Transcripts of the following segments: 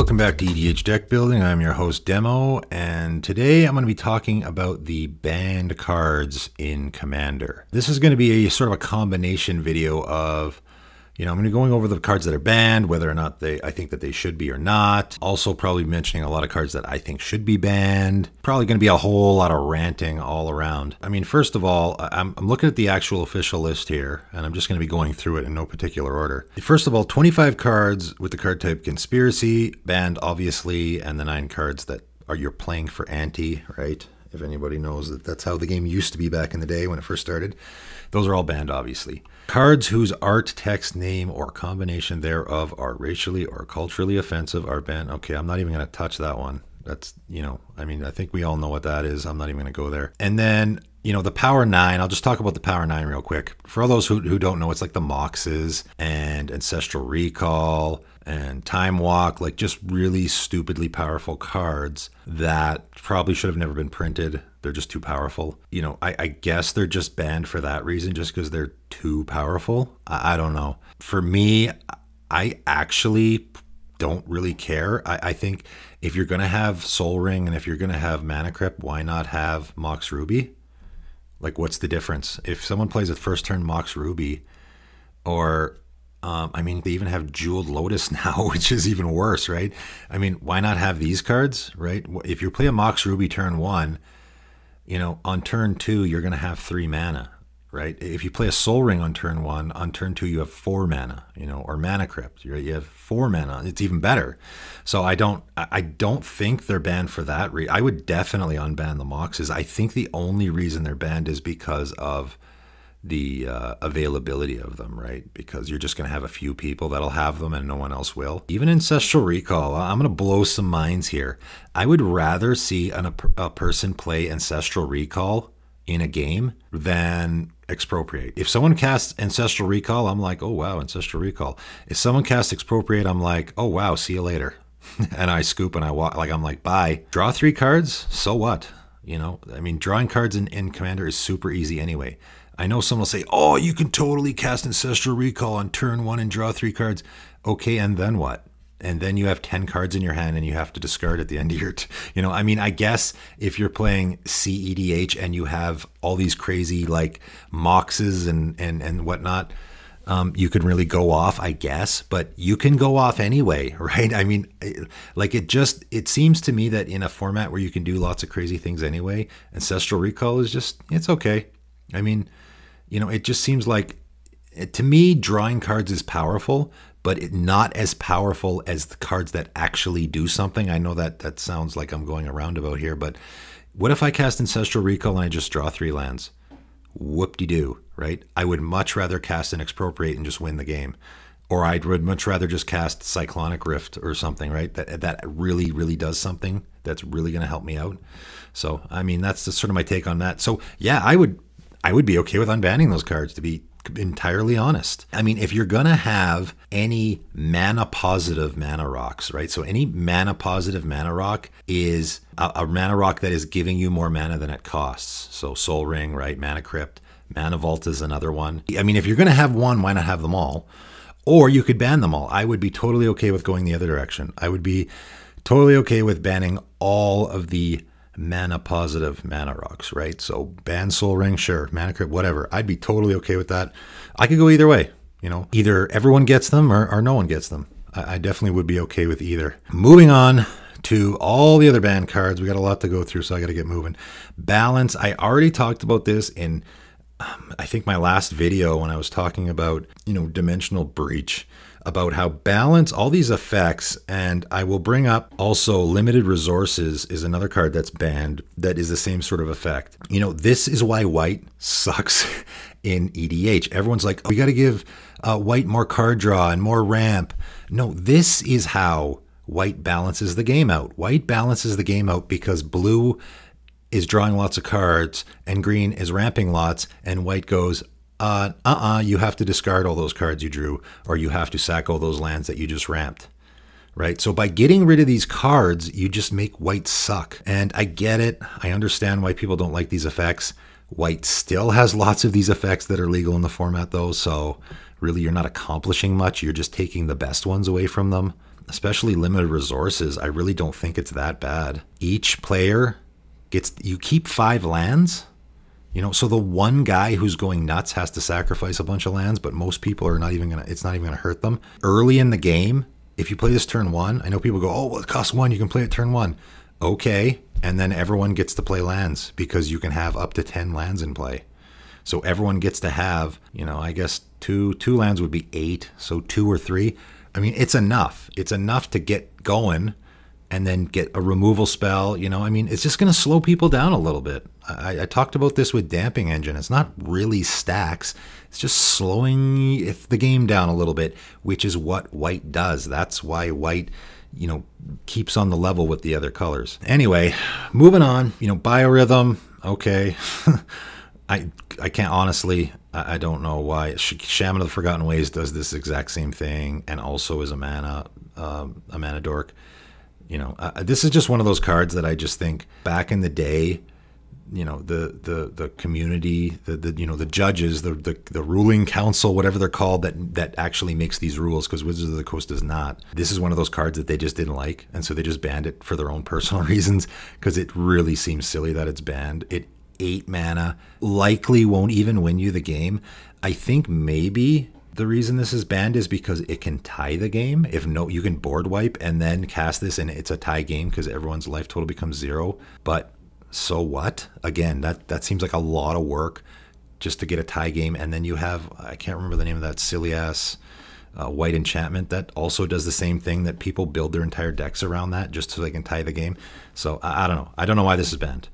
Welcome back to EDH Deck Building. I'm your host Demo, and today I'm going to be talking about the banned cards in Commander. This is going to be a sort of a combination video of, I'm going to be going over the cards that are banned, whether or not I think that they should be or not. Also probably mentioning a lot of cards that I think should be banned. Probably going to be a whole lot of ranting all around. I mean, first of all, I'm looking at the actual official list here, and I'm just going to be going through it in no particular order. First of all, 25 cards with the card type Conspiracy, banned obviously, and the 9 cards that you're playing for anti, right? If anybody knows that that's how the game used to be back in the day when it first started. Those are all banned, obviously. Cards whose art, text, name, or combination thereof are racially or culturally offensive are banned. Okay, I'm not even going to touch that one. That's, I think we all know what that is. I'm not even going to go there. And then, the Power 9, I'll just talk about the Power 9 real quick. For all those who don't know, it's like the Moxes and Ancestral Recall and Time Walk, like just really stupidly powerful cards that probably should have never been printed. They're just too powerful. I guess they're just banned for that reason, just because they're too powerful. I don't know. For me, I actually don't really care. I think if you're going to have Soul Ring and if you're going to have Mana Crypt, why not have Mox Ruby? Like, what's the difference? If someone plays a first turn Mox Ruby, or they even have Jeweled Lotus now, which is even worse, right? Why not have these cards, right? If you play a Mox Ruby turn 1, on turn 2, you're going to have 3 mana, right? If you play a Soul Ring on turn 1, on turn 2, you have 4 mana, or Mana Crypt, right? You have 4 mana. It's even better. So I don't think they're banned for that. I would definitely unban the Moxes. I think the only reason they're banned is because of the availability of them, right? Because you're just going to have a few people that'll have them and no one else will. Even Ancestral Recall, I'm going to blow some minds here. I would rather see a person play Ancestral Recall in a game than Expropriate. If someone casts Ancestral Recall, I'm like, oh wow, Ancestral Recall. If someone casts Expropriate, I'm like, oh wow, see you later. And I scoop and I walk, I'm like, bye. Draw 3 cards, so what? Drawing cards in Commander is super easy anyway. I know someone will say, oh, you can totally cast Ancestral Recall on turn 1 and draw 3 cards. Okay, and then what? And then you have 10 cards in your hand and you have to discard at the end of your... I guess if you're playing CEDH and you have all these crazy, like, Moxes and whatnot, you can really go off, I guess. But you can go off anyway, right? It seems to me that in a format where you can do lots of crazy things anyway, Ancestral Recall is just... it's okay. It just seems like, to me, drawing cards is powerful, but not as powerful as the cards that actually do something. I know that sounds like I'm going a roundabout here, but what if I cast Ancestral Recall and I just draw 3 lands? Whoop-de-doo, right? I would much rather cast an Expropriate and just win the game. Or I would much rather just cast Cyclonic Rift or something, right? That really, really does something that's really going to help me out. So, that's sort of my take on that. So, yeah, I would be okay with unbanning those cards, to be entirely honest. If you're going to have any mana positive mana rocks, right? So any mana positive mana rock is a mana rock that is giving you more mana than it costs. So Soul Ring, right? Mana Crypt, Mana Vault is another one. If you're going to have one, why not have them all? Or you could ban them all. I would be totally okay with going the other direction. I would be totally okay with banning all of the mana positive mana rocks, right? So ban Soul Ring, sure, Mana Crypt, whatever. I'd be totally okay with that. I could go either way, either everyone gets them or no one gets them. I definitely would be okay with either. Moving on to all the other banned cards. We got a lot to go through, so I got to get moving. Balance, I already talked about this in I think my last video when I was talking about, Dimensional Breach, about how balance, all these effects, and I will bring up also Limited Resources is another card that's banned that is the same sort of effect. This is why white sucks in EDH. Everyone's like, oh, we got to give white more card draw and more ramp. No, this is how white balances the game out. White balances the game out because blue is drawing lots of cards and green is ramping lots, and white goes, you have to discard all those cards you drew, or you have to sack all those lands that you just ramped, right? So by getting rid of these cards, you just make white suck. And I get it. I understand why people don't like these effects. White still has lots of these effects that are legal in the format though, so really you're not accomplishing much. You're just taking the best ones away from them. especially limited resources, I really don't think it's that bad. Each player gets, you keep 5 lands, you know, so the one guy who's going nuts has to sacrifice a bunch of lands, but most people are not even gonna, it's not even gonna hurt them. Early in the game, if you play this turn 1, I know people go, oh, well, it costs 1, you can play it turn 1. Okay, and then everyone gets to play lands because you can have up to 10 lands in play. So everyone gets to have, you know, I guess two lands would be 8, so 2 or 3. I mean, it's enough. It's enough to get going and then get a removal spell, you know. I mean, it's just going to slow people down a little bit. I talked about this with Damping Engine. It's not really stacks. It's just slowing the game down a little bit, which is what white does. That's why white, you know, keeps on the level with the other colors. Anyway, moving on, you know, Biorhythm, okay. I can't honestly, I don't know why. Shaman of the Forgotten Ways does this exact same thing and also is a mana dork. You know, this is just one of those cards that I just think back in the day, you know, the community, you know, the judges, the ruling council, whatever they're called, that actually makes these rules, because Wizards of the Coast does not. This is one of those cards that they just didn't like, and so they just banned it for their own personal reasons, because it really seems silly that it's banned. It 8 mana, likely won't even win you the game. I think maybe the reason this is banned is because it can tie the game. If no, you can board wipe and then cast this and it's a tie game because everyone's life total becomes 0. But so what? Again, that seems like a lot of work just to get a tie game. And then you have, I can't remember the name of that silly ass white enchantment that also does the same thing, that people build their entire decks around that just so they can tie the game. So I don't know. I don't know why this is banned.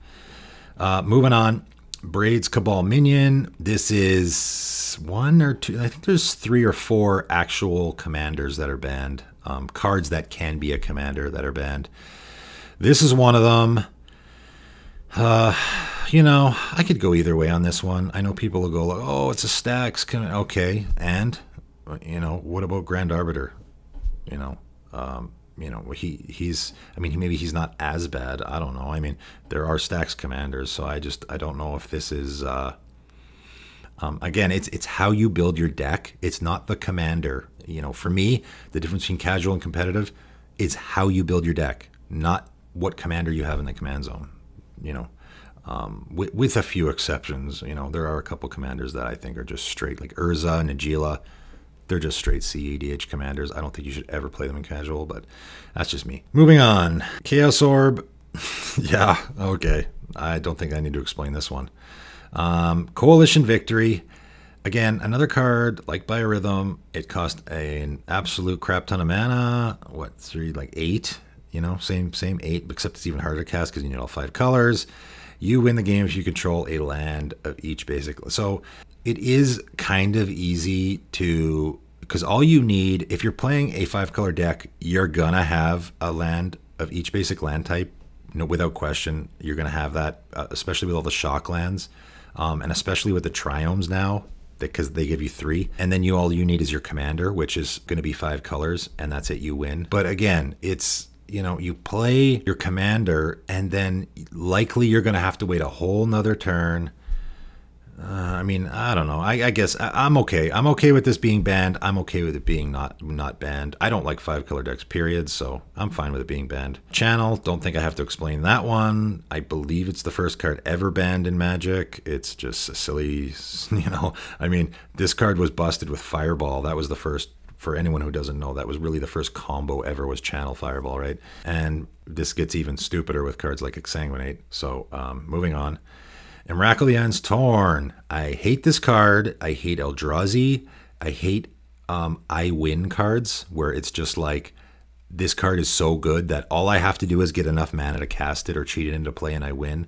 Moving on, Braids Cabal Minion. This is 1 or 2, I think there's 3 or 4 actual commanders that are banned. Cards that can be a commander that are banned. This is one of them. You know, I could go either way on this one. I know people will go like, oh, it's a stacks. Okay, and, you know, what about Grand Arbiter? You know, he's, I mean, maybe he's not as bad. I don't know. I mean, there are stacks commanders, so I don't know if this is, again, it's how you build your deck. It's not the commander. You know, for me, the difference between casual and competitive is how you build your deck, not what commander you have in the command zone, you know. With a few exceptions, you know, there are a couple commanders that I think are just straight, like Urza and Najila. They're just straight CEDH commanders. I don't think you should ever play them in casual, but that's just me. Moving on. Chaos Orb. Yeah, okay. I don't think I need to explain this one. Coalition Victory. Again, another card like Biorhythm. It cost an absolute crap ton of mana. What, 3, like 8? You know, same 8, except it's even harder to cast because you need all 5 colors. You win the game if you control a land of each basic. So it is kind of easy to, because all you need, if you're playing a 5-color deck, you're gonna have a land of each basic land type. You know, without question, you're gonna have that, especially with all the shock lands, and especially with the triomes now, because they give you 3. And then all you need is your commander, which is gonna be 5 colors, and that's it, you win. But again, it's, you know, you play your commander, and then likely you're gonna have to wait a whole nother turn. I mean, I don't know. I guess I'm okay. I'm okay with this being banned. I'm okay with it being not banned. I don't like 5-color decks, period, so I'm fine with it being banned. Channel, don't think I have to explain that one. I believe it's the first card ever banned in Magic. It's just a silly, you know. I mean, this card was busted with Fireball. That was the first, for anyone who doesn't know, that was really the first combo ever, was Channel Fireball, right? And this gets even stupider with cards like Exsanguinate. So, moving on. Rakulian's Torn. I hate this card. I hate Eldrazi. I hate I win cards, where it's just like, this card is so good that all I have to do is get enough mana to cast it or cheat it into play and I win.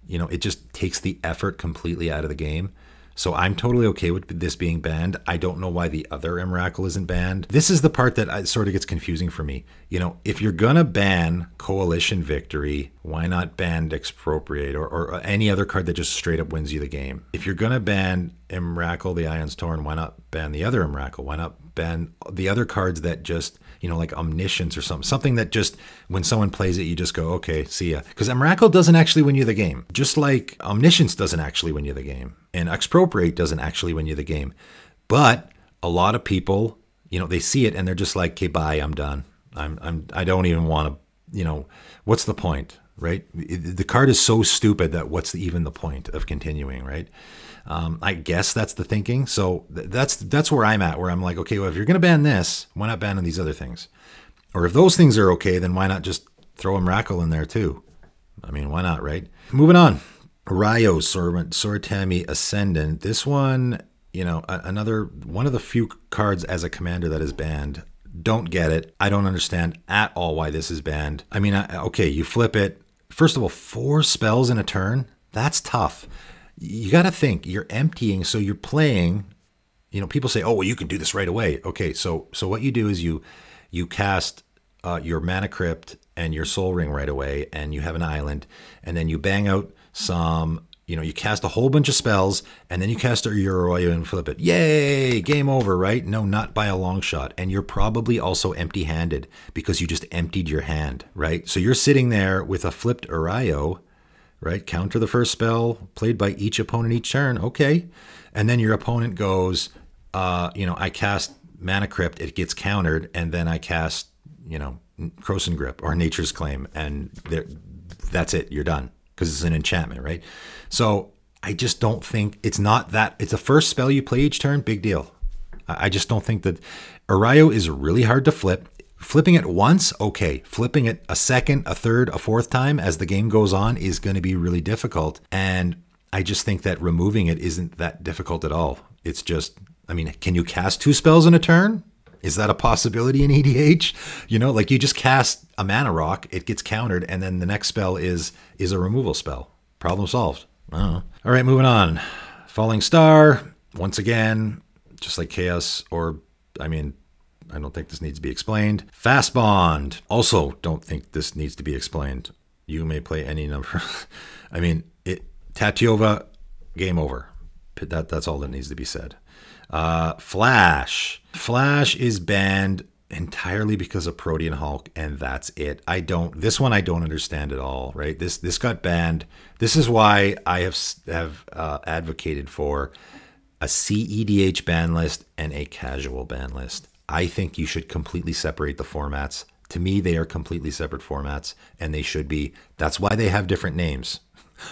You know, it just takes the effort completely out of the game. So I'm totally okay with this being banned. I don't know why the other Emrakul isn't banned. This is the part that sort of gets confusing for me. You know, if you're gonna ban Coalition Victory, why not ban Expropriate or any other card that just straight up wins you the game? If you're gonna ban Emrakul, the Ion's Torn, why not ban the other Emrakul? Why not ban the other cards that just, you know, like Omniscience or something that just, when someone plays it, you just go, okay, see ya. Because Emrakul doesn't actually win you the game. Just like Omniscience doesn't actually win you the game. And Expropriate doesn't actually win you the game. But a lot of people, you know, they see it and they're just like, okay, bye, I'm done. I don't even want to, what's the point, right? The card is so stupid that what's even the point of continuing, right? I guess that's the thinking. So that's where I'm at, where I'm like, okay, well, if you're going to ban this, why not ban these other things? Or if those things are okay, then why not just throw Emrakul in there too? I mean, why not, right? Moving on. Ryo, Sortami, Ascendant. This one, another one of the few cards as a commander that is banned. Don't get it. I don't understand at all why this is banned. I mean, okay, you flip it. First of all, 4 spells in a turn. That's tough. You got to think. You're emptying, so you're playing. People say, oh, well, you can do this right away. Okay, so what you do is you cast your Mana Crypt and your Soul Ring right away, and you have an island, and then you bang out some, you cast a whole bunch of spells, and then you cast your Arroyo and flip it. Yay, game over, right? No, not by a long shot. And you're probably also empty-handed because you just emptied your hand, right? So you're sitting there with a flipped Arroyo, right? Counter the first spell played by each opponent each turn. Okay. And then your opponent goes, I cast Mana Crypt, it gets countered, and then I cast, Croson Grip or Nature's Claim, and that's it. You're done because it's an enchantment, right? So I just don't think it's not that. It's the first spell you play each turn. Big deal. I just don't think that Arroyo is really hard to flip. Flipping it once, okay. Flipping it a second, a third, a fourth time as the game goes on is going to be really difficult. And I just think that removing it isn't that difficult at all. It's just, can you cast 2 spells in a turn? Is that a possibility in EDH? Like you just cast a mana rock, it gets countered, and then the next spell is a removal spell. Problem solved. I don't know. All right, moving on. Falling Star, once again, just like Chaos, I don't think this needs to be explained. Fast Bond, also don't think this needs to be explained. You may play any number. Tatiova, game over. That's all that needs to be said. Flash is banned entirely because of Protean Hulk, and that's it. This one I don't understand at all, right? This got banned. This is why I have advocated for a CEDH ban list and a casual ban list. I think you should completely separate the formats. To me, they are completely separate formats, and they should be. That's why they have different names.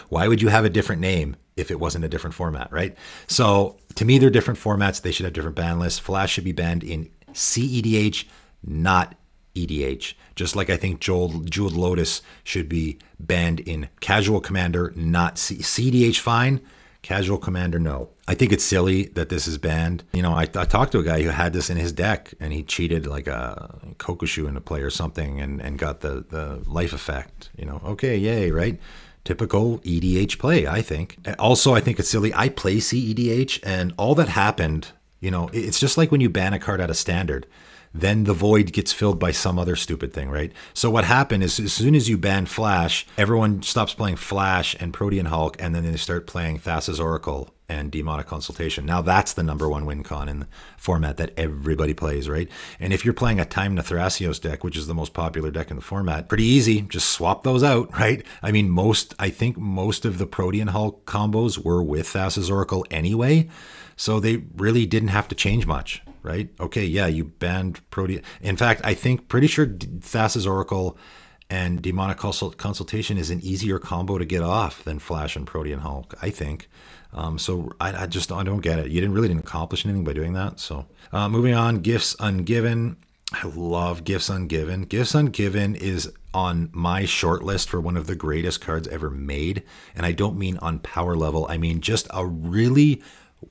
Why would you have a different name if it wasn't a different format, right? So to me, they're different formats. They should have different ban lists. Flash should be banned in CEDH, not EDH. Just like I think Jeweled Lotus should be banned in Casual Commander, not CEDH, fine. Casual Commander, no. I think it's silly that this is banned. I talked to a guy who had this in his deck, and he cheated like a Kokushu into play or something and got the life effect. Okay, yay, right? Typical EDH play, I think. Also, I think it's silly. I play CEDH, and all that happened, it's just like when you ban a card out of Standard. Then the void gets filled by some other stupid thing, right? So what happened is as soon as you ban Flash, everyone stops playing Flash and Protean Hulk, and then they start playing Thassa's Oracle and Demonic Consultation. Now that's the #1 win con in the format that everybody plays, right? And if you're playing a Time Thrasios deck, which is the most popular deck in the format, pretty easy. Just swap those out, right? I think most of the Protean Hulk combos were with Thassa's Oracle anyway, so they really didn't have to change much. Right? Okay, yeah, you banned Protean. In fact, pretty sure Thassa's Oracle and Demonic Consultation is an easier combo to get off than Flash and Protean Hulk, I think. So I don't get it. You really didn't accomplish anything by doing that. So moving on, Gifts Ungiven. I love Gifts Ungiven. Gifts Ungiven is on my short list for one of the greatest cards ever made. And I don't mean on power level. I mean just a really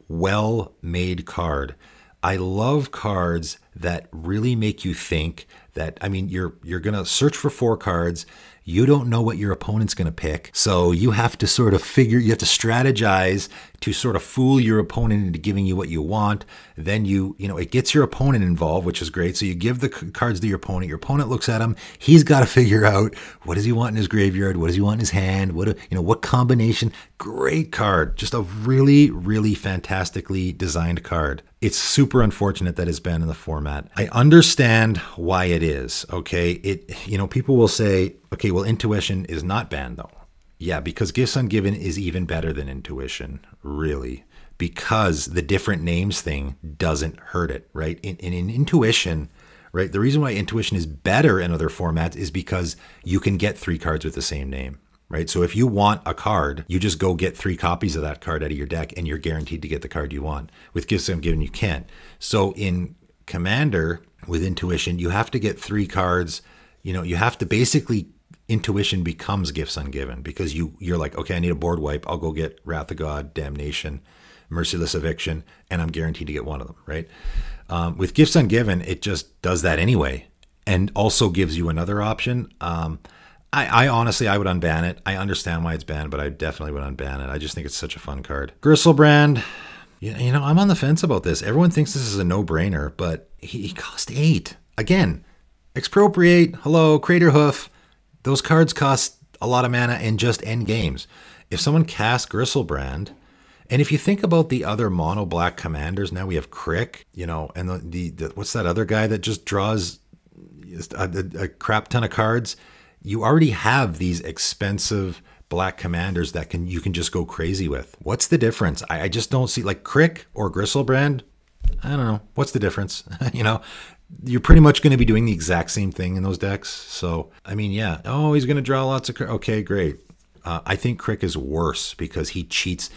well-made card. I love cards that really make you think that, you're going to search for 4 cards. You don't know what your opponent's going to pick. So you have to you have to strategize to sort of fool your opponent into giving you what you want. Then it gets your opponent involved, which is great. So you give the cards to your opponent. Your opponent looks at them. He's got to figure out what does he want in his graveyard? What does he want in his hand? What combination? Great card. Just a really, really fantastically designed card. It's super unfortunate that it's banned in the format. I understand why it is. Okay. People will say, okay, well, Intuition is not banned though. Yeah, because Gifts Ungiven is even better than Intuition, really, because the different names thing doesn't hurt it, right? In Intuition, right? The reason why Intuition is better in other formats is because you can get 3 cards with the same name, right? So if you want a card, you just go get 3 copies of that card out of your deck and you're guaranteed to get the card you want. With Gifts Ungiven, you can't. So in Commander, with Intuition, you have to get 3 cards. You know, you have to basically, Intuition becomes Gifts Ungiven because you're like, okay, I need a board wipe. I'll go get Wrath of God, Damnation, Merciless Eviction, and I'm guaranteed to get one of them, right? With Gifts Ungiven, it just does that anyway, and also gives you another option. I honestly, I would unban it. I understand why it's banned, but I definitely would unban it. I just think it's such a fun card. Gristle Brand, you know, I'm on the fence about this. Everyone thinks this is a no-brainer, but he cost 8. Again, Expropriate, hello, Crater Hoof. Those cards cost a lot of mana in just end games. If someone casts Gristle Brand, and if you think about the other mono black commanders, now we have Crick, you know, and the what's that other guy that just draws a crap ton of cards? You already have these expensive black commanders that you can just go crazy with. What's the difference? I just don't see, like, Crick or Gristle Brand. I don't know. What's the difference? You know, you're pretty much going to be doing the exact same thing in those decks. So, I mean, yeah. Oh, he's going to draw lots of cards. Okay, great. I think Crick is worse because he cheats.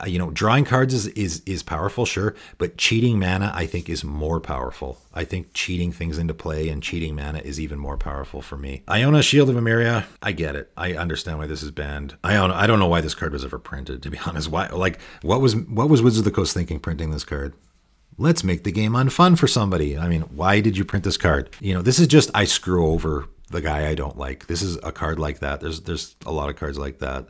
You know, drawing cards is powerful, sure, but cheating mana, I think, is more powerful. I think cheating things into play and cheating mana is even more powerful for me. Iona, Shield of Emeria, I get it. I understand why this is banned. I don't know why this card was ever printed, to be honest. Why? Like, what was Wizards of the Coast thinking printing this card? Let's make the game unfun for somebody. I mean, why did you print this card? You know, this is just, I screw over the guy I don't like. This is a card like that. There's a lot of cards like that.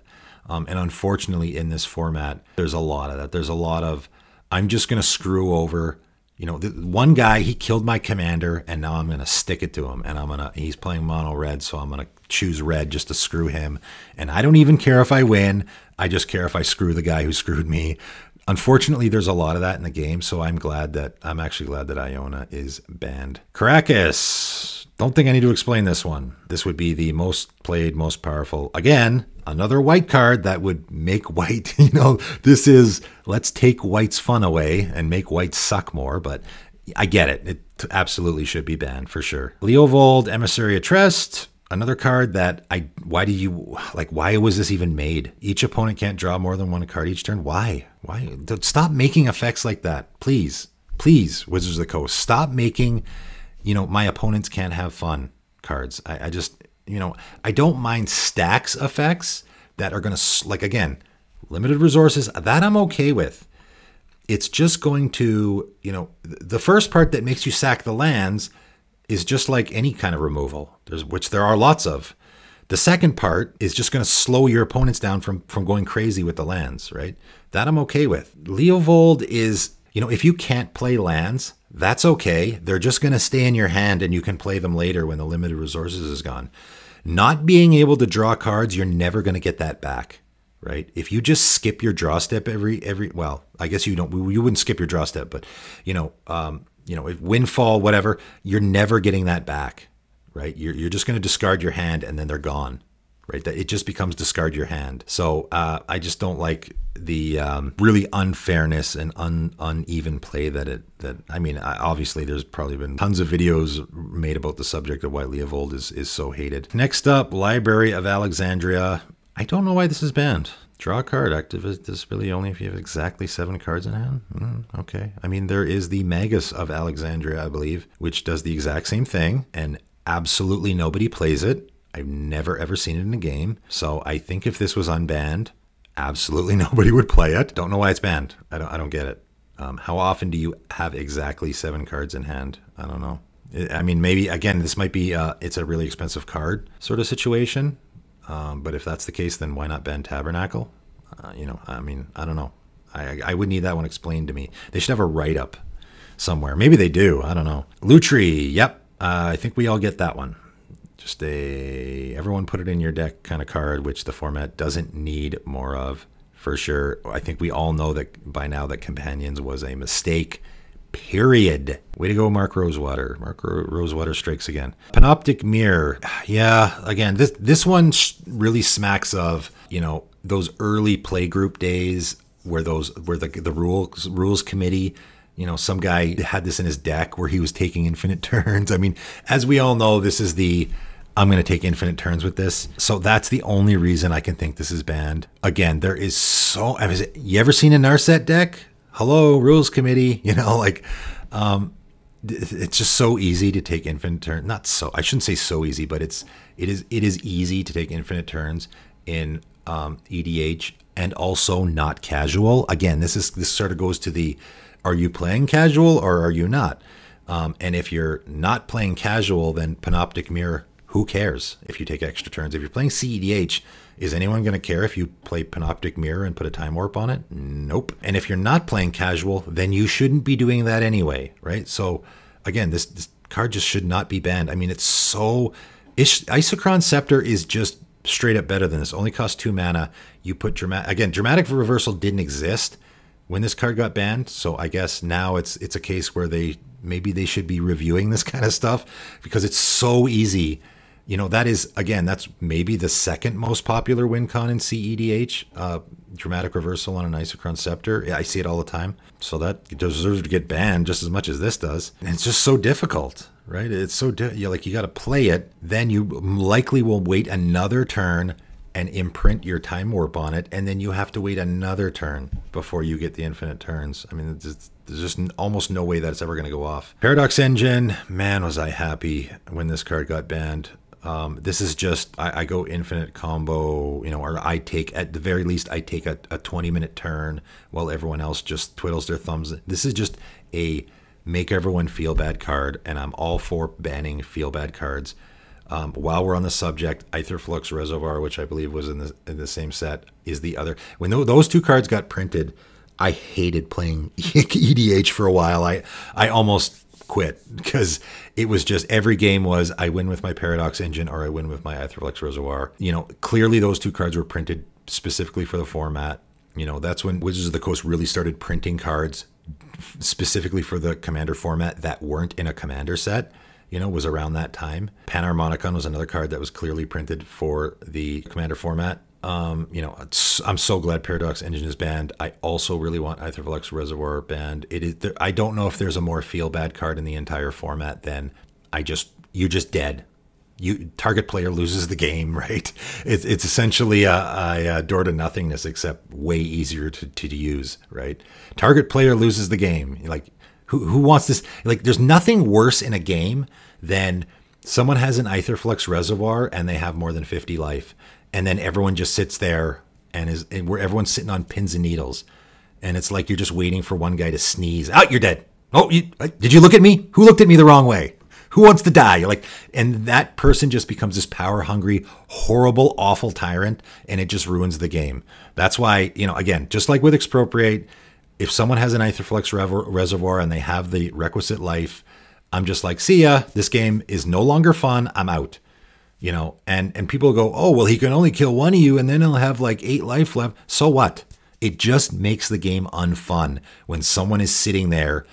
And unfortunately, in this format, there's a lot of that. There's a lot of, I'm just going to screw over, you know, one guy, he killed my commander, and now I'm going to stick it to him. And he's playing mono red, so I'm going to choose red just to screw him. And I don't even care if I win. I just care if I screw the guy who screwed me. Unfortunately, there's a lot of that in the game, so I'm actually glad that Iona is banned. Caracas. Don't think I need to explain this one. This would be the most played, most powerful. Again, another white card that would make white, you know, this is, let's take white's fun away and make white suck more, but I get it. It absolutely should be banned for sure. Leovold, Emissary of Trest, another card that why was this even made? Each opponent can't draw more than one card each turn. Why? Stop making effects like that. Please, Wizards of the Coast, stop making, you know, my opponents can't have fun cards. I just, you know, I don't mind stacks effects that are going to, like, again, limited resources, that I'm okay with. It's just going to, you know, the first part that makes you sack the lands is just like any kind of removal, which there are lots of. The second part is just going to slow your opponents down from going crazy with the lands, right? That I'm okay with. Leovold is, you know, if you can't play lands, that's okay. They're just going to stay in your hand and you can play them later when the limited resources is gone. Not being able to draw cards, you're never going to get that back, right? If you just skip your draw step well, I guess you wouldn't skip your draw step, but you know, if windfall, whatever, you're never getting that back, right? You're just going to discard your hand and then they're gone, right? That it just becomes discard your hand. So I just don't like the really unfairness and uneven play obviously there's probably been tons of videos made about the subject of why Leovold is so hated. Next up, Library of Alexandria. I don't know why this is banned. Draw a card. Activate this really only if you have exactly 7 cards in hand. Okay. I mean, there is the Magus of Alexandria, I believe, which does the exact same thing, and absolutely nobody plays it. I've never, ever seen it in a game. So I think if this was unbanned, absolutely nobody would play it. Don't know why it's banned. I don't get it. How often do you have exactly 7 cards in hand? I don't know. I mean, maybe, again, this might be, it's a really expensive card sort of situation. But if that's the case, then why not ban Tabernacle? You know, I mean, I don't know. I would need that one explained to me. They should have a write-up somewhere. Maybe they do. I don't know. Lutri. Yep. I think we all get that one. Just everyone put it in your deck kind of card, which the format doesn't need more of, for sure. I think we all know that by now that Companions was a mistake. Period. Way to go, Mark Rosewater. Mark Rosewater strikes again. Panoptic Mirror. Yeah, again, this one really smacks of, you know, those early playgroup days where the rules committee You know, some guy had this in his deck where he was taking infinite turns. I mean, as we all know, this is the I'm going to take infinite turns with this. So that's the only reason I can think this is banned. Again, there is so... you ever seen a Narset deck? Hello, rules committee. You know, like, it's just so easy to take infinite turns. Not so... I shouldn't say so easy, but it is easy to take infinite turns in EDH, and also not casual. Again, this sort of goes to the, are you playing casual or are you not? And if you're not playing casual, then Panoptic Mirror, who cares if you take extra turns? If you're playing CEDH, is anyone going to care if you play Panoptic Mirror and put a Time Warp on it? Nope. And if you're not playing casual, then you shouldn't be doing that anyway, right? So again, this card just should not be banned. I mean, it's so... Isochron Scepter is just straight up better than this. Only costs 2 mana. You put dramatic... Again, Dramatic Reversal didn't exist when this card got banned, so I guess now it's a case where maybe they should be reviewing this kind of stuff, because it's so easy. You know, that is, again, that's maybe the second most popular win con in CEDH. Dramatic Reversal on an Isochron Scepter. Yeah, I see it all the time. So that deserves to get banned just as much as this does. And it's just so difficult, right? It's so, you got to play it. Then you likely will wait another turn and imprint your Time Warp on it. And then you have to wait another turn before you get the infinite turns. I mean, there's just almost no way that's ever going to go off. Paradox Engine, man, was I happy when this card got banned. This is just, I go infinite combo, you know, or I take, at the very least, I take a 20-minute turn while everyone else just twiddles their thumbs. This is just a make everyone feel bad card, and I'm all for banning feel bad cards. While we're on the subject, Flux Reservoir, which I believe was in the same set, is the other. When those two cards got printed, I hated playing EDH for a while. I almost quit, because it was just, every game was I win with my Paradox Engine or I win with my Flux Reservoir. You know, clearly those two cards were printed specifically for the format. You know, that's when Wizards of the Coast really started printing cards specifically for the Commander format that weren't in a Commander set. You know, was around that time. Panharmonicon was another card that was clearly printed for the Commander format. You know, I'm so glad Paradox Engine is banned. I also really want Flux Reservoir banned. I don't know if there's a more feel bad card in the entire format than you're just dead. Target player loses the game, right? It's essentially a door to nothingness, except way easier to use, right? Target player loses the game. Like, who wants this? Like, there's nothing worse in a game than someone has an Flux Reservoir and they have more than 50 life. And then everyone just sits there and where everyone's sitting on pins and needles. And it's like you're just waiting for one guy to sneeze. Oh, you're dead. Oh, did you look at me? Who looked at me the wrong way? Who wants to die? You're like, and that person just becomes this power hungry, horrible, awful tyrant, and it just ruins the game. That's why, you know, again, just like with Expropriate, if someone has an Flux Reservoir and they have the requisite life, I'm just like, see ya. This game is no longer fun. I'm out. You know, and people go, oh, well, he can only kill one of you and then he'll have like 8 life left. So what? It just makes the game unfun when someone is sitting there,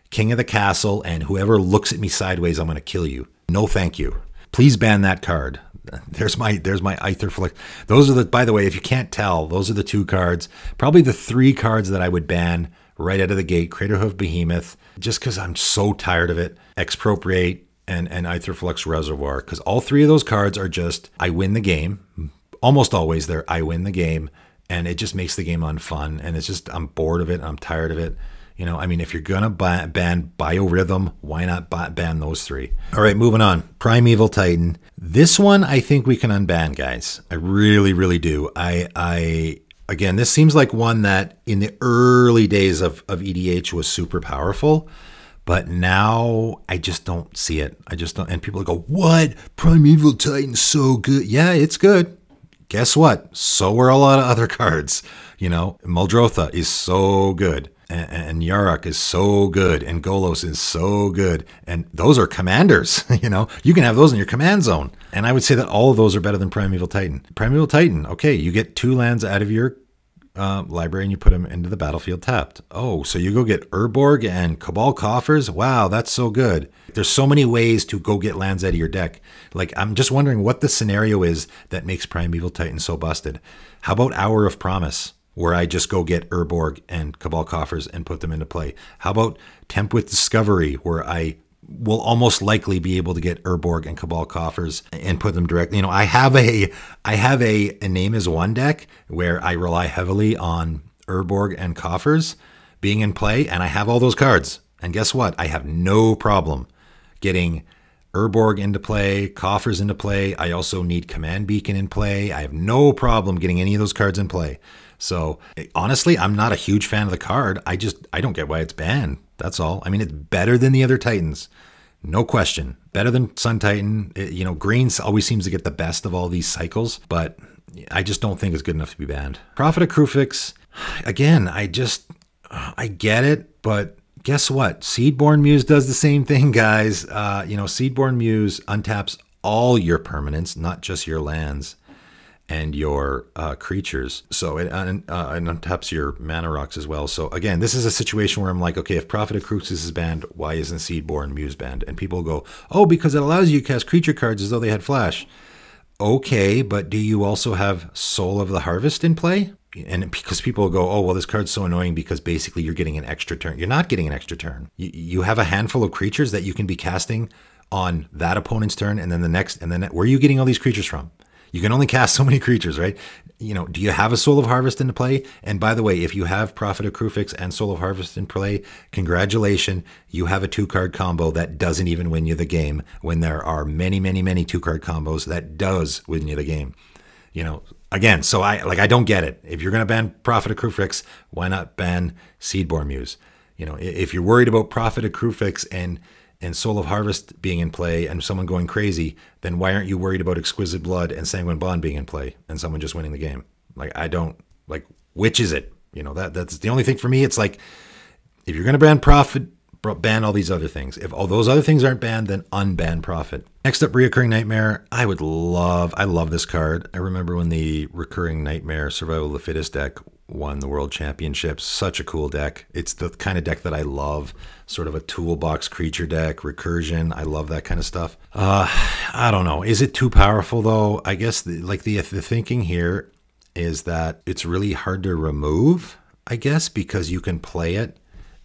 king of the castle, and whoever looks at me sideways, I'm going to kill you. No, thank you. Please ban that card. There's my Flux. Those are by the way, if you can't tell, those are the 2 cards, probably the 3 cards that I would ban right out of the gate. Craterhoof Behemoth, just because I'm so tired of it. Expropriate, and Flux Reservoir, because all 3 of those cards are just, I win the game. Almost always I win the game, and it just makes the game unfun, and it's just, I'm bored of it, I'm tired of it. You know, I mean, if you're going to ban Biorhythm, why not ban those 3? All right, moving on. Primeval Titan. This one, I think we can unban, guys. I really, really do. Again, this seems like one that in the early days of EDH was super powerful. But now I just don't see it. I just don't. And people go, what? Primeval Titan's so good. Yeah, it's good. Guess what? So are a lot of other cards. You know, Muldrotha is so good. And Yarok is so good. And Golos is so good. And those are commanders. You know, you can have those in your command zone. And I would say that all of those are better than Primeval Titan. Primeval Titan, okay, you get 2 lands out of your library and you put them into the battlefield tapped. Oh, so you go get Urborg and Cabal Coffers? Wow, that's so good. There's so many ways to go get lands out of your deck. Like, I'm just wondering what the scenario is that makes Primeval Titan so busted. How about Hour of Promise? where I just go get Urborg and Cabal Coffers and put them into play? How about Tempt with Discovery, where I will almost likely be able to get Urborg and Cabal Coffers and put them directly. You know, I have a Name is One deck where I rely heavily on Urborg and Coffers being in play, and I have all those cards. And guess what? I have no problem getting Urborg into play, Coffers into play. I also need Command Beacon in play. I have no problem getting any of those cards in play. So honestly, I'm not a huge fan of the card. I don't get why it's banned. That's all. I mean, it's better than the other Titans. No question. Better than Sun Titan. You know, green always seems to get the best of all these cycles, but I just don't think it's good enough to be banned. Prophet of Kruphix, again, I get it, but guess what? Seedborn Muse does the same thing, guys. You know, Seedborn Muse untaps all your permanents, not just your lands and your creatures. So it untaps your mana rocks as well. So again, this is a situation where I'm like, okay, if Prophet of Kruphix is banned, why isn't Seedborn Muse banned? And people go, oh, because it allows you to cast creature cards as though they had flash. Okay, but do you also have Soul of the Harvest in play? And because people will go, oh, well, this card's so annoying because basically you're getting an extra turn. You're not getting an extra turn. You have a handful of creatures that you can be casting on that opponent's turn, and then the next, and then where are you getting all these creatures from? You can only cast so many creatures, right? You know, do you have a Soul of Harvest into play? And by the way, if you have Prophet of Kruphix and Soul of Harvest in play, congratulations, you have a 2-card combo that doesn't even win you the game, when there are many, many, many 2-card combos that does win you the game. You know, again, so I don't get it. If you're going to ban Prophet of Kruphix, why not ban Seedborn Muse? You know, if you're worried about Prophet of Kruphix and Soul of Harvest being in play and someone going crazy, then why aren't you worried about Exquisite Blood and Sanguine Bond being in play and someone just winning the game? Like, I don't, like, which is it? You know, that's the only thing for me. It's like, if you're going to ban Prophet, ban all these other things. If all those other things aren't banned, then unban Prophet. Next up, Reoccurring Nightmare. I love this card. I remember when the Recurring Nightmare Survival of the Fittest deck won the World Championships. Such a cool deck. It's the kind of deck that I love. Sort of a toolbox creature deck, recursion. I love that kind of stuff. I don't know. Is it too powerful though? I guess the thinking here is that it's really hard to remove, I guess, because you can play it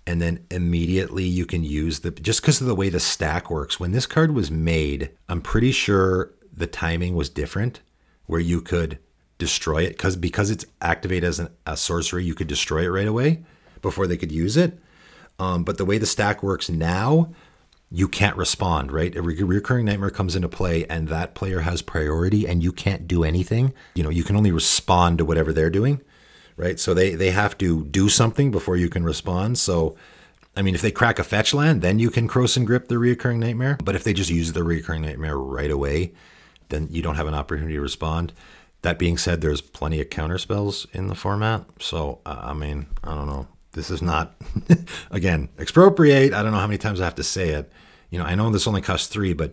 and then immediately you can use just because of the way the stack works. When this card was made, I'm pretty sure the timing was different, where you could destroy it because it's activated as a sorcery, you could destroy it right away before they could use it. But the way the stack works now, you can't respond, right? A Recurring Nightmare comes into play and that player has priority and you can't do anything. You know, you can only respond to whatever they're doing, right? So they have to do something before you can respond. So, I mean, if they crack a fetch land, then you can Cross and Grip the Reoccurring Nightmare. But if they just use the Reoccurring Nightmare right away, then you don't have an opportunity to respond. That being said, there's plenty of counter spells in the format. So, I mean, I don't know. This is not, again, expropriate. I don't know how many times I have to say it. You know, I know this only costs 3, but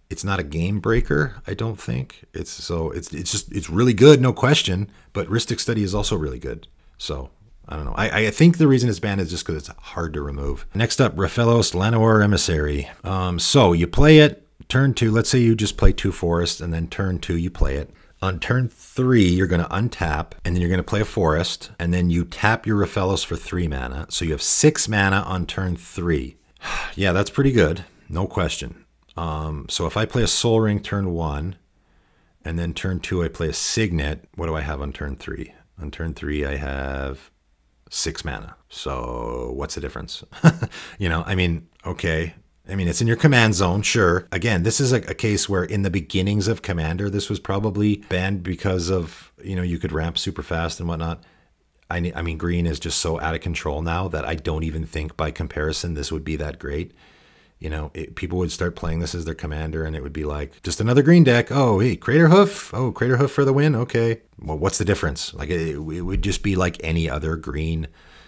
it's not a game breaker, I don't think. It's really good, no question. But Rhystic Study is also really good. So, I don't know. I think the reason it's banned is just because it's hard to remove. Next up, Rafalos, Lenoir, Emissary. So, you play it, turn 2. Let's say you just play 2 forests, and then turn 2, you play it. On turn 3, you're going to untap, and then you're going to play a forest, and then you tap your Rafalos for 3 mana. So you have 6 mana on turn 3. Yeah, that's pretty good. No question. So if I play a Soul Ring turn 1, and then turn 2 I play a Signet, what do I have on turn 3? On turn 3 I have 6 mana. So what's the difference? You know, I mean, okay. I mean, it's in your command zone, sure. Again, this is a case where in the beginnings of Commander, this was probably banned because of, you know, you could ramp super fast and whatnot. I mean, green is just so out of control now that I don't even think by comparison this would be that great. You know, people would start playing this as their commander and it would be like, just another green deck. Oh, hey, Crater Hoof. Oh, Crater Hoof for the win. Okay. Well, what's the difference? Like, it would just be like any other green.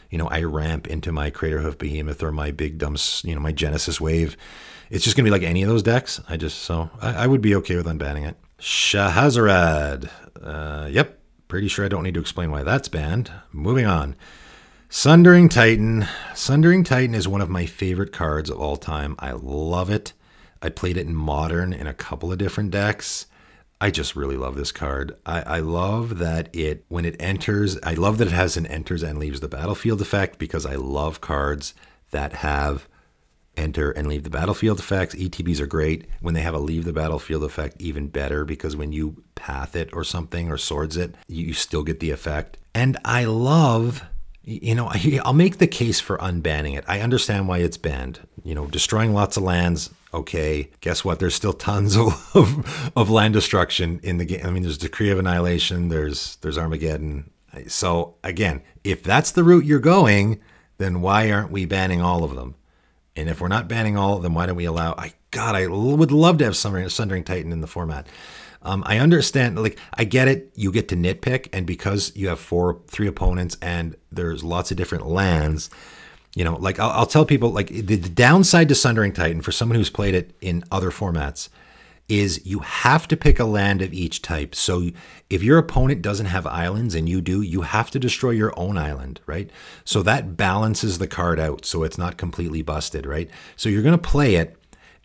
You know, I ramp into my Crater Hoof Behemoth or my big dumb, you know, my Genesis Wave. It's just going to be like any of those decks. I would be okay with unbanning it. Shahrazad. Yep. Pretty sure I don't need to explain why that's banned. Moving on. Sundering Titan. Sundering Titan is one of my favorite cards of all time. I love it. I played it in Modern in a couple of different decks. I just really love this card. I love that when it enters, I love that it has an enters and leaves the battlefield effect, because I love cards that have enter and leave the battlefield effects. ETBs are great. When they have a leave the battlefield effect, even better, because when you path it or something or swords it, you still get the effect. And I love, you know, I'll make the case for unbanning it. I understand why it's banned. You know, destroying lots of lands, okay. Guess what? There's still tons of land destruction in the game. I mean, there's Decree of Annihilation, there's Armageddon. So again, if that's the route you're going, then why aren't we banning all of them? And if we're not banning all of them, why don't we allow... I would love to have Sundering Titan in the format. I understand, like, I get it. You get to nitpick, and because you have 3 opponents and there's lots of different lands, you know, like I'll tell people, like, the downside to Sundering Titan for someone who's played it in other formats is you have to pick a land of each type. So if your opponent doesn't have islands and you do, you have to destroy your own island, right? So that balances the card out so it's not completely busted, right? So you're going to play it,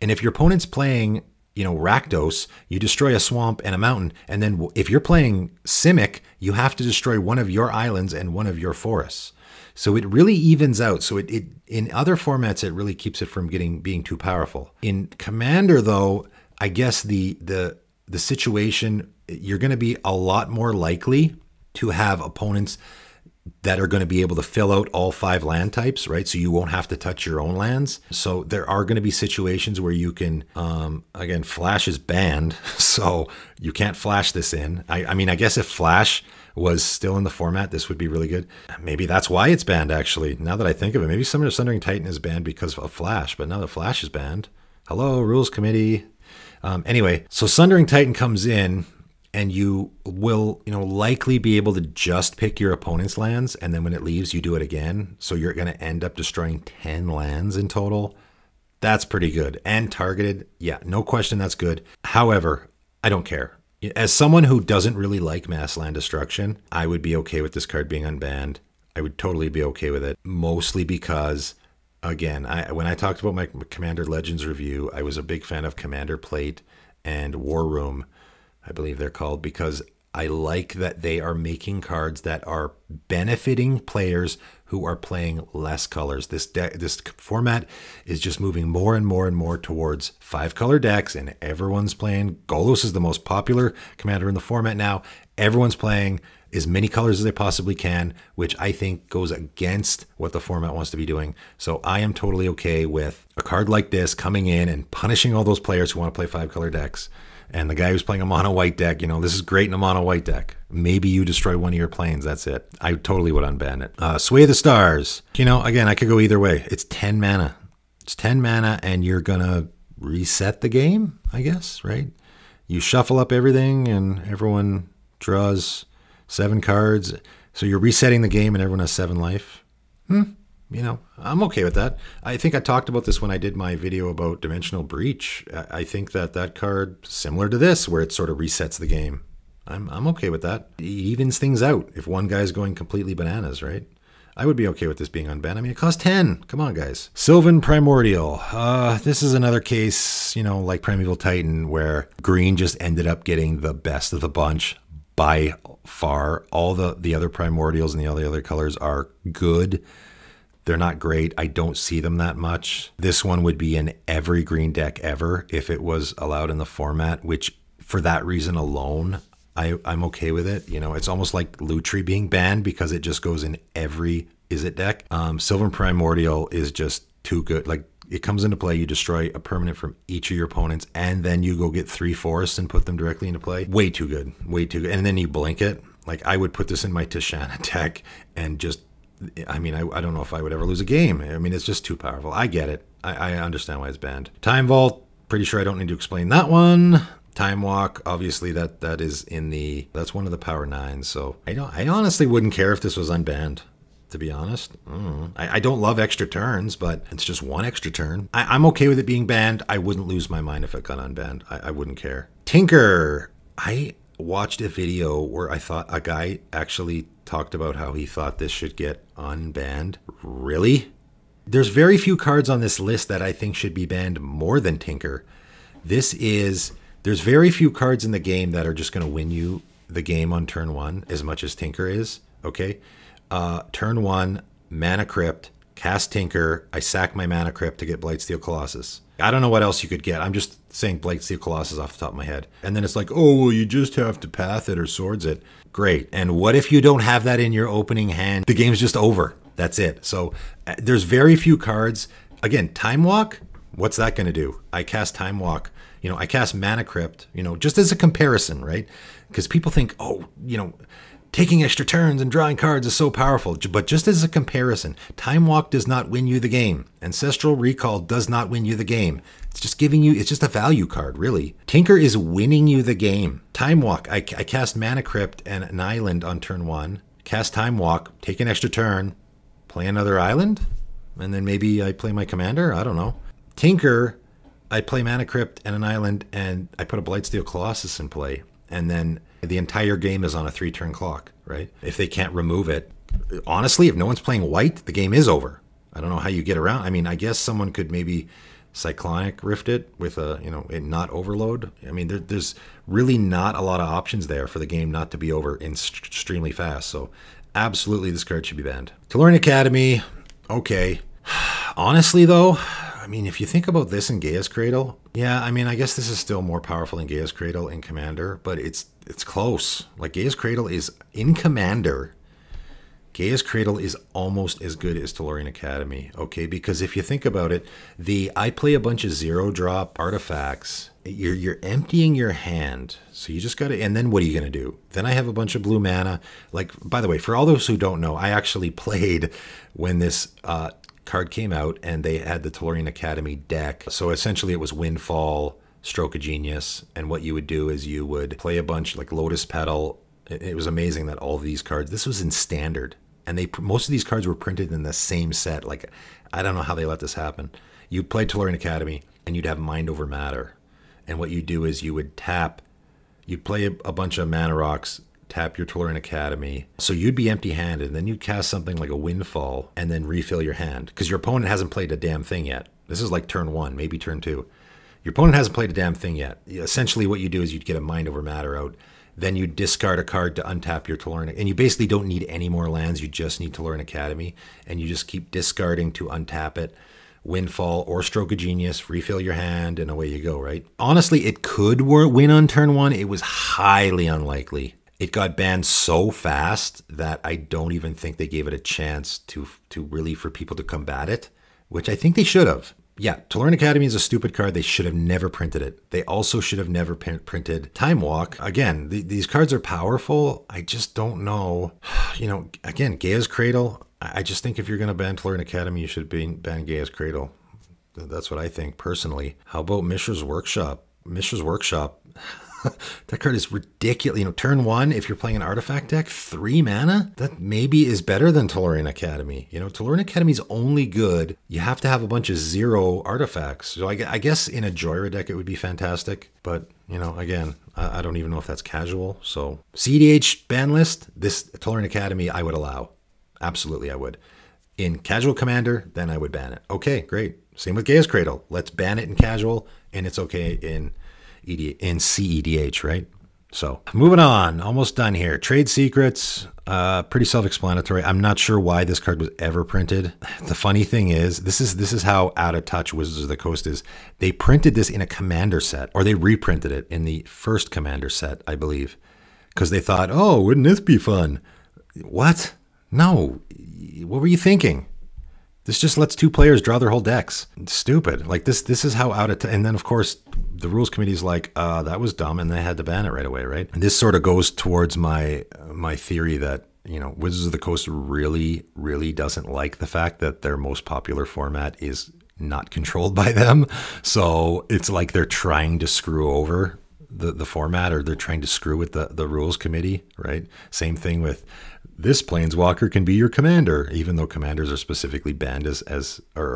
and if your opponent's playing, you know, Rakdos, you destroy a swamp and a mountain, and then if you're playing Simic, you have to destroy one of your islands and one of your forests. So it really evens out. So it in other formats, it really keeps it from being too powerful. In Commander, though, I guess the situation, you're going to be a lot more likely to have opponents that are going to be able to fill out all 5 land types, right? So you won't have to touch your own lands. So there are going to be situations where you can, again, Flash is banned, so you can't flash this in. I mean, I guess if Flash was still in the format, this would be really good. Maybe that's why it's banned, actually. Now that I think of it, maybe some of the Sundering Titan is banned because of Flash, but now the Flash is banned. Hello, Rules Committee. Anyway, so Sundering Titan comes in, and you will, you know, likely be able to just pick your opponent's lands, and then when it leaves, you do it again. So you're going to end up destroying 10 lands in total. That's pretty good. And targeted, yeah, no question, that's good. However, I don't care. As someone who doesn't really like mass land destruction, I would be okay with this card being unbanned. I would totally be okay with it, mostly because, again, when I talked about my Commander Legends review, I was a big fan of Commander Plate and War Room, I believe they're called, because I like that they are making cards that are benefiting players who are playing less colors. This format is just moving more and more and more towards 5-color decks, and everyone's playing. Golos is the most popular commander in the format now. Everyone's playing as many colors as they possibly can, which I think goes against what the format wants to be doing. So I am totally okay with a card like this coming in and punishing all those players who want to play 5-color decks. And the guy who's playing a mono white deck, you know, this is great in a mono white deck. Maybe you destroy one of your planes. That's it. I totally would unban it. Sway of the Stars. You know, again, I could go either way. It's 10 mana. It's 10 mana, and you're going to reset the game, I guess, right? You shuffle up everything, and everyone draws 7 cards. So you're resetting the game, and everyone has 7 life. You know, I'm okay with that. I think I talked about this when I did my video about Dimensional Breach. I think that card, similar to this, where it sort of resets the game. I'm okay with that. It evens things out if one guy's going completely bananas, right? I would be okay with this being unbanned. I mean, it costs 10. Come on, guys. Sylvan Primordial. This is another case, you know, like Primeval Titan, where green just ended up getting the best of the bunch by far. All the other Primordials and all the other colors are good. They're not great. I don't see them that much. This one would be in every green deck ever if it was allowed in the format, which for that reason alone, I'm okay with it. You know, it's almost like Lutri being banned because it just goes in every Izzet deck. Sylvan Primordial is just too good. Like, it comes into play, you destroy a permanent from each of your opponents, and then you go get 3 forests and put them directly into play. Way too good. Way too good. And then you blink it. Like, I would put this in my Tishana deck and just... I mean, I don't know if I would ever lose a game. I mean, it's just too powerful. I get it. I understand why it's banned. Time Vault, pretty sure I don't need to explain that one. Time Walk, obviously that is in the... That's one of the Power 9s, so I honestly wouldn't care if this was unbanned, to be honest. I don't love extra turns, but it's just 1 extra turn. I'm okay with it being banned. I wouldn't lose my mind if it got unbanned. I wouldn't care. Tinker. I watched a video where I thought a guy actually talked about how he thought this should get unbanned. Really? There's very few cards on this list that I think should be banned more than Tinker. This is There's very few cards in the game that are just going to win you the game on turn 1 as much as Tinker is. Okay, turn 1, Mana Crypt, cast Tinker, I sack my Mana Crypt to get Blightsteel Colossus. I don't know what else you could get. I'm just saying Blightsteel Colossus off the top of my head. And then it's like, oh, well, you just have to path it or swords it. Great. And what if you don't have that in your opening hand? The game's just over. That's it. So there's very few cards. Again, Time Walk, what's that going to do? I cast Time Walk. You know, I cast Mana Crypt, you know, just as a comparison, right? Because people think, oh, you know, taking extra turns and drawing cards is so powerful. But just as a comparison, Time Walk does not win you the game. Ancestral Recall does not win you the game. It's just giving you, it's just a value card, really. Tinker is winning you the game. Time Walk, I cast Mana Crypt and an island on turn 1. Cast Time Walk, take an extra turn, play another island, and then maybe I play my commander? I don't know. Tinker, I play Mana Crypt and an island, and I put a Blightsteel Colossus in play. And then the entire game is on a 3-turn clock, right? If they can't remove it. Honestly, if no one's playing white, the game is over. I don't know how you get around. I mean, I guess someone could maybe Cyclonic Rift it with a, you know, it not overload. I mean, there's really not a lot of options there for the game not to be over extremely fast. So absolutely this card should be banned. Tolarian Academy, okay. Honestly, though, I mean, if you think about this in Gaia's Cradle, yeah, I mean, I guess this is still more powerful than Gaia's Cradle in Commander, but it's close. Like, Gaia's Cradle is, in Commander, Gaia's Cradle is almost as good as Tolarian Academy, okay? Because if you think about it, I play a bunch of 0-drop artifacts. You're emptying your hand, so you just got to, and then what are you going to do? Then I have a bunch of blue mana. Like, by the way, for all those who don't know, I actually played when this card came out, and they had the Tolarian Academy deck. So essentially it was Windfall, Stroke of Genius, and what you would do is you would play a bunch like Lotus Petal. It was amazing that all of these cards, this was in Standard, and most of these cards were printed in the same set. Like, I don't know how they let this happen. You'd play Tolarian Academy, and you'd have Mind Over Matter. And what you do is you would tap, you'd play a bunch of mana rocks, tap your Tolarian Academy. So you'd be empty-handed, and then you'd cast something like a Windfall and then refill your hand, because your opponent hasn't played a damn thing yet. This is like turn 1, maybe turn 2. Your opponent hasn't played a damn thing yet. Essentially what you do is you'd get a Mind Over Matter out. Then you discard a card to untap your Tolarian, and you basically don't need any more lands. You just need Tolarian Academy, and you just keep discarding to untap it. Windfall or Stroke of Genius, refill your hand, and away you go, right? Honestly, it could win on turn 1. It was highly unlikely. It got banned so fast that I don't even think they gave it a chance to really for people to combat it, which I think they should have. Yeah, Tolarian Academy is a stupid card. They should have never printed it. They also should have never printed Time Walk. Again, these cards are powerful. I just don't know. You know, again, Gaia's Cradle. I just think if you're going to ban Tolarian Academy, you should ban Gaia's Cradle. That's what I think personally. How about Mischer's Workshop? Mischer's Workshop. That card is ridiculous. You know, turn 1, if you're playing an artifact deck, 3 mana, that maybe is better than Tolarian Academy. You know, Tolarian Academy is only good. You have to have a bunch of 0 artifacts. So I guess in a Joyra deck, it would be fantastic. But, you know, again, I don't even know if that's casual. So CEDH ban list, this Tolarian Academy, I would allow. Absolutely, I would. In casual Commander, then I would ban it. Okay, great. Same with Gaia's Cradle. Let's ban it in casual, and it's okay in CEDH, right? So moving on, almost done here. Trade Secrets, pretty self-explanatory. I'm not sure why this card was ever printed. The funny thing is, this is how out of touch Wizards of the Coast is. They printed this in a Commander set, or they reprinted it in the first Commander set, I believe, because they thought, oh, wouldn't this be fun? What? No. What were you thinking? This just lets 2 players draw their whole decks. It's stupid. Like this is how out of and then of course the rules committee's like, that was dumb, and they had to ban it right away, right? And this sort of goes towards my theory that, you know, Wizards of the Coast really, really doesn't like the fact that their most popular format is not controlled by them. So it's like they're trying to screw over the format, or they're trying to screw with the rules committee, right? Same thing with this Planeswalker can be your commander, even though commanders are specifically banned or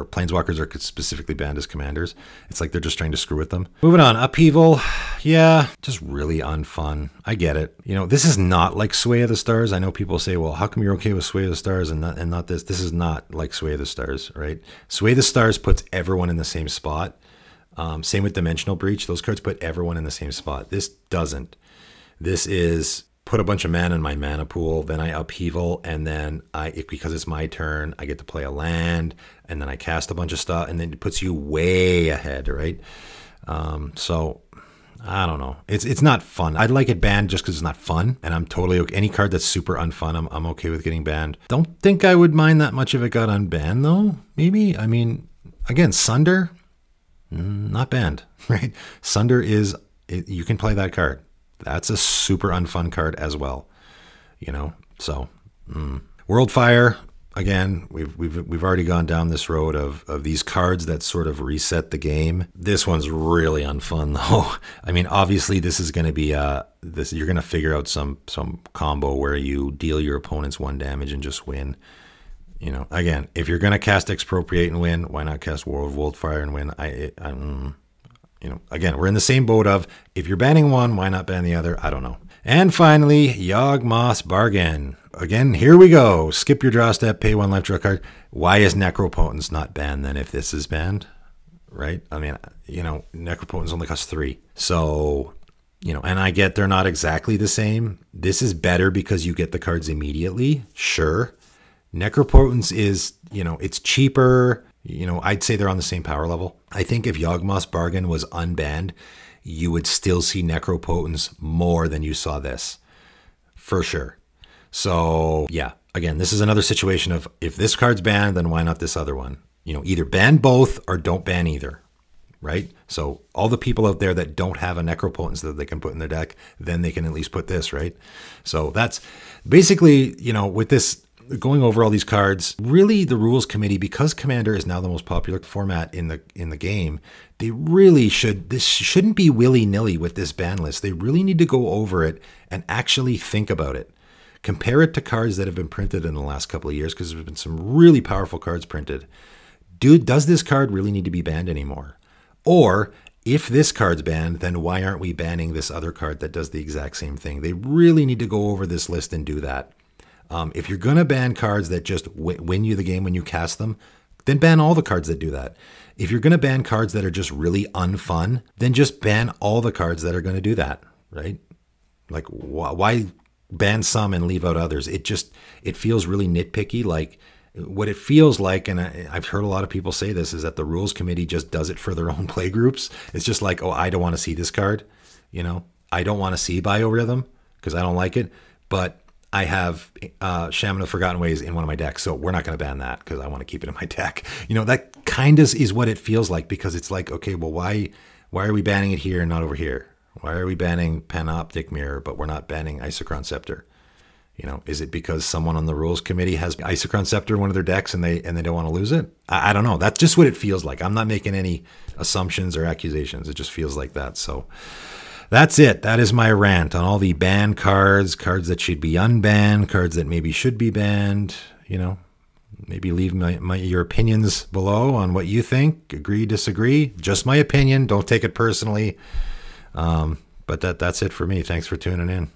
Planeswalkers are specifically banned as commanders. It's like they're just trying to screw with them. Moving on, Upheaval. Yeah, just really unfun. I get it. You know, this is not like Sway of the Stars. I know people say, well, how come you're okay with Sway of the Stars and not this? This is not like Sway of the Stars, right? Sway of the Stars puts everyone in the same spot. Same with Dimensional Breach. Those cards put everyone in the same spot. This doesn't. This is put a bunch of mana in my mana pool, then I upheaval, and then because it's my turn, I get to play a land, and then I cast a bunch of stuff, and then it puts you way ahead, right? So I don't know. It's not fun. I'd like it banned just because it's not fun, and I'm totally okay. Any card that's super unfun, I'm okay with getting banned. Don't think I would mind that much if it got unbanned, though. Maybe. I mean, again, Sunder, not banned, right? Sunder is, you can play that card. That's a super unfun card as well, you know. So, Worldfire, again, we've already gone down this road of these cards that sort of reset the game. This one's really unfun though. I mean, obviously this is going to be you're going to figure out some combo where you deal your opponents 1 damage and just win. You know, again, if you're going to cast Expropriate and win, why not cast Worldfire and win? You know, again, we're in the same boat of, if you're banning one, why not ban the other? I don't know. And finally, Yawgmoth's Bargain. Again, here we go. Skip your draw step, pay 1 life, draw a card. Why is Necropotence not banned then if this is banned? Right? I mean, you know, Necropotence only costs 3. So, you know, and I get they're not exactly the same. This is better because you get the cards immediately. Sure. Necropotence is, you know, it's cheaper. You know, I'd say they're on the same power level. I think if Yawgmoth's Bargain was unbanned, you would still see Necropotence more than you saw this. For sure. So, yeah. Again, this is another situation of, if this card's banned, then why not this other one? You know, either ban both or don't ban either. Right? So, all the people out there that don't have a Necropotence that they can put in their deck, then they can at least put this, right? So, that's basically, you know, with this, going over all these cards, really the rules committee, because Commander is now the most popular format in the game, they really should, this shouldn't be willy-nilly with this ban list. They really need to go over it and actually think about it. Compare it to cards that have been printed in the last couple of years, because there's been some really powerful cards printed. Does this card really need to be banned anymore? Or, if this card's banned, then why aren't we banning this other card that does the exact same thing? They really need to go over this list and do that. If you're going to ban cards that just win you the game when you cast them, then ban all the cards that do that. If you're going to ban cards that are just really unfun, then just ban all the cards that are going to do that, right? Like, why ban some and leave out others? It feels really nitpicky. Like, what it feels like, and I've heard a lot of people say this, is that the rules committee just does it for their own play groups. It's just like, oh, I don't want to see this card. You know, I don't want to see Biorhythm because I don't like it, but I have Shaman of Forgotten Ways in one of my decks, so we're not going to ban that because I want to keep it in my deck. You know, that kind of is what it feels like, because it's like, okay, well, why are we banning it here and not over here? Why are we banning Panoptic Mirror, but we're not banning Isochron Scepter? You know, is it because someone on the rules committee has Isochron Scepter in one of their decks and they don't want to lose it? I don't know. That's just what it feels like. I'm not making any assumptions or accusations. It just feels like that. So that's it. That is my rant on all the banned cards, cards that should be unbanned, cards that maybe should be banned. You know, maybe leave your opinions below on what you think. Agree, disagree. Just my opinion. Don't take it personally. But that's it for me. Thanks for tuning in.